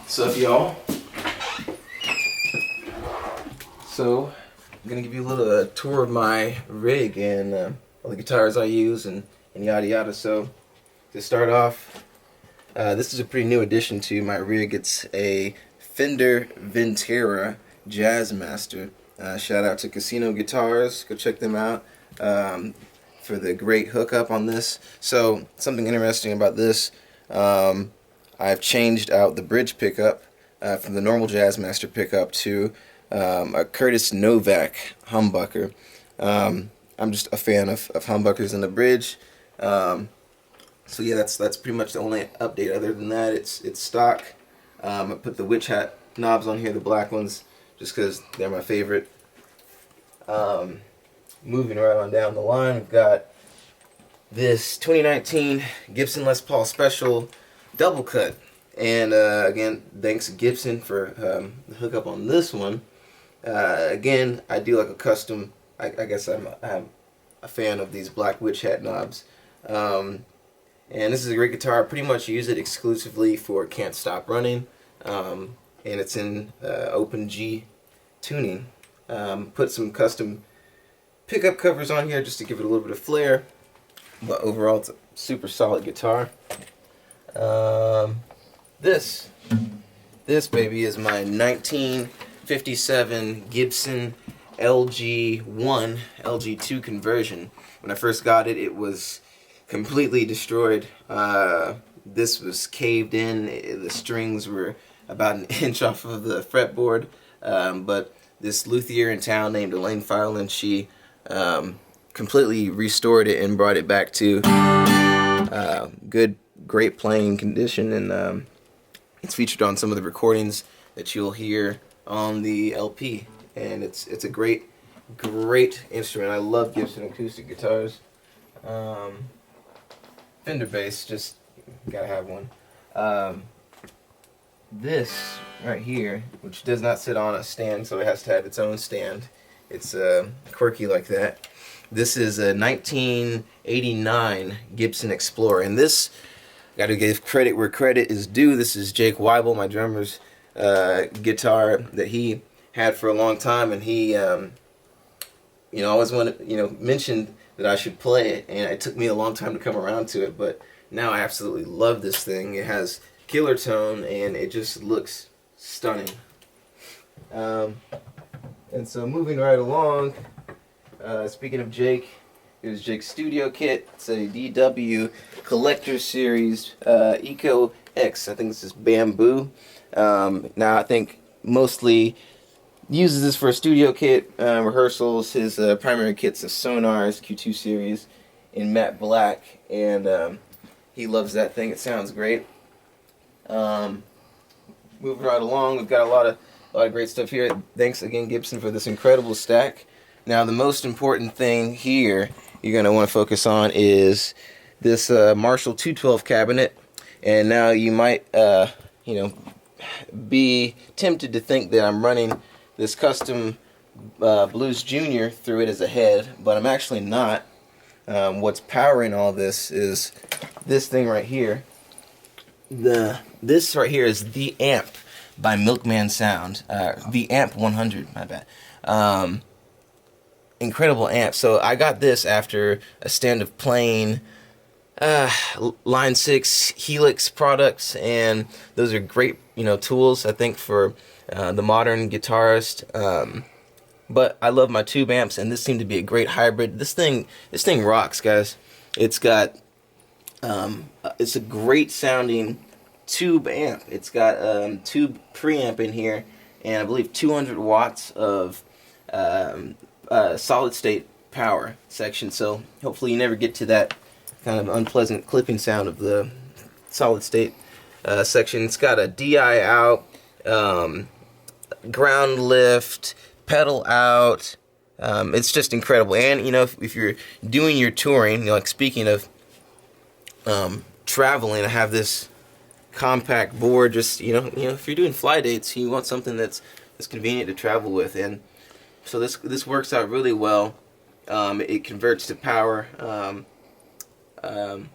What's up, y'all? So, I'm gonna give you a little tour of my rig and all the guitars I use and yada yada. So, to start off, this is a pretty new addition to my rig. It's a Fender Ventera Jazzmaster. Shout out to Casino Guitars. Go check them out for the great hookup on this. So, something interesting about this. I've changed out the bridge pickup from the normal Jazzmaster pickup to a Curtis Novak humbucker. I'm just a fan of humbuckers in the bridge. So yeah, that's pretty much the only update. Other than that, it's stock. I put the witch hat knobs on here, the black ones, just because they're my favorite. Moving right on down the line, we've got this 2019 Gibson Les Paul Special double cut, and again, thanks Gibson for the hookup on this one. Again, I do like a custom. I guess I'm a fan of these black witch hat knobs, and this is a great guitar. I pretty much use it exclusively for Can't Stop Running, and it's in open G tuning. Put some custom pickup covers on here just to give it a little bit of flair, but overall it's a super solid guitar. This baby is my 1957 Gibson Lg One Lg conversion. When I first got it, it was completely destroyed. This was caved in. The strings were about an inch off of the fretboard. But this luthier in town named Elaine Fireland, she completely restored it and brought it back to great playing condition, and it's featured on some of the recordings that you'll hear on the LP, and it's a great instrument. I love Gibson acoustic guitars. Fender Bass, just gotta have one. This right here, which does not sit on a stand, so it has to have its own stand. It's quirky like that. This is a 1989 Gibson Explorer, and this, got to give credit where credit is due. This is Jake Weibel, my drummer's guitar that he had for a long time, and he, always wanted, mentioned that I should play it, and it took me a long time to come around to it, but now I absolutely love this thing. It has killer tone, and it just looks stunning. And so moving right along, speaking of Jake, here's Jake's studio kit. It's a DW Collector Series Eco X. I think this is bamboo. Now I think mostly uses this for a studio kit, rehearsals. His primary kit's a Sonar's Q2 series in matte black, and he loves that thing. It sounds great. Moving right along, we've got a lot of great stuff here. Thanks again, Gibson, for this incredible stack. Now the most important thing here you're going to want to focus on is this Marshall 212 cabinet. And now you might be tempted to think that I'm running this custom Blues Junior through it as a head, but I'm actually not. What's powering all this is this thing right here. This right here is the amp by Milkman Sound, the amp 100, my bad. Incredible amp. So I got this after a stand of playing Line 6 Helix products, and those are great, tools, I think, for the modern guitarist. But I love my tube amps, and this seemed to be a great hybrid. This thing rocks, guys. It's got it's a great sounding tube amp. It's got tube preamp in here, and I believe 200 watts of solid state power section, so hopefully you never get to that kind of unpleasant clipping sound of the solid state section. It's got a DI out, ground lift, pedal out. It's just incredible. And if you're doing your touring, like speaking of traveling, I have this compact board. Just if you're doing fly dates, you want something that's convenient to travel with, and so this works out really well. It converts to power, in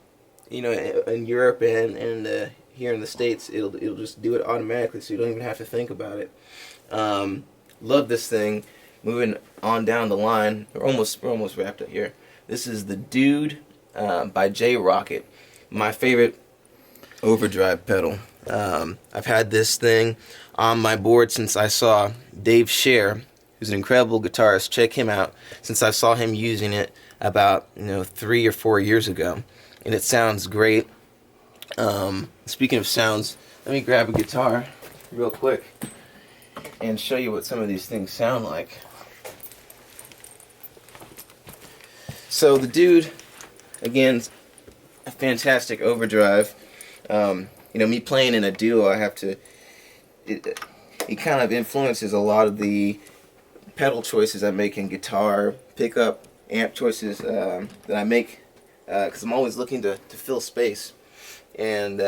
Europe and here in the States, it'll just do it automatically, so you don't even have to think about it. Love this thing. Moving on down the line, we're almost wrapped up here. This is the Dude by J Rocket, my favorite overdrive pedal. I've had this thing on my board since I saw Dave Scher, who's an incredible guitarist. Check him out. Since I saw him using it about 3 or 4 years ago, and it sounds great. Speaking of sounds, let me grab a guitar real quick and show you what some of these things sound like. So the Dude, again, a fantastic overdrive. Me playing in a duo, I have to. It kind of influences a lot of the pedal choices I make in guitar, pickup, amp choices that I make, because I'm always looking to fill space, and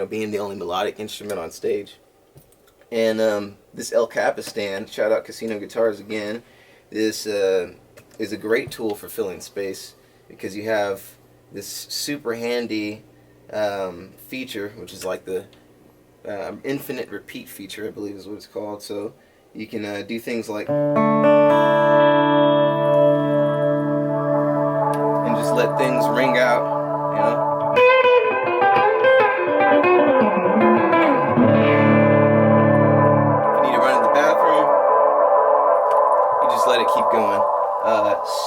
being the only melodic instrument on stage. And this El Capistan, shout out Casino Guitars again, this is a great tool for filling space, because you have this super handy feature, which is like the infinite repeat feature, I believe is what it's called. So you can do things like and just let things ring out, If you need to run to the bathroom, you just let it keep going.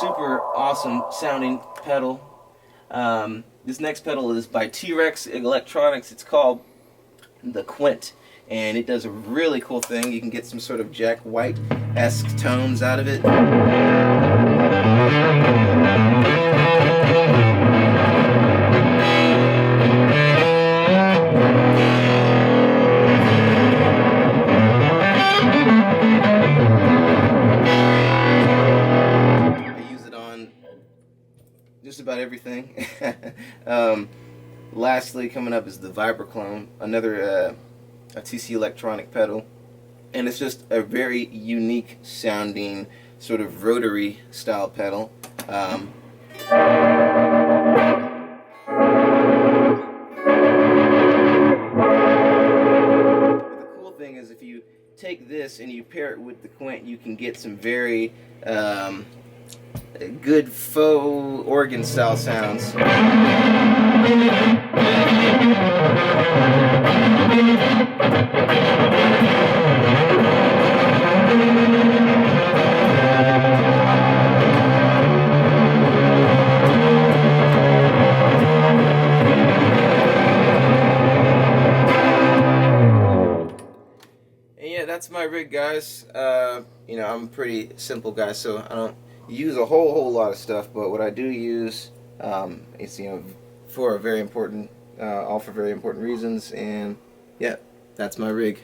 Super awesome sounding pedal. This next pedal is by T-Rex Electronics. It's called the Quint, and it does a really cool thing. You can get some sort of Jack White-esque tones out of it. Just about everything. Lastly, coming up is the Vibroclone, another a TC Electronic pedal, and it's just a very unique sounding sort of rotary style pedal. The cool thing is, if you take this and you pair it with the Quint, you can get some very good faux organ style sounds. Yeah, that's my rig, guys. I'm a pretty simple guy, so I don't use a whole lot of stuff, but what I do use, it's for a very important, all for very important reasons, and yeah, that's my rig.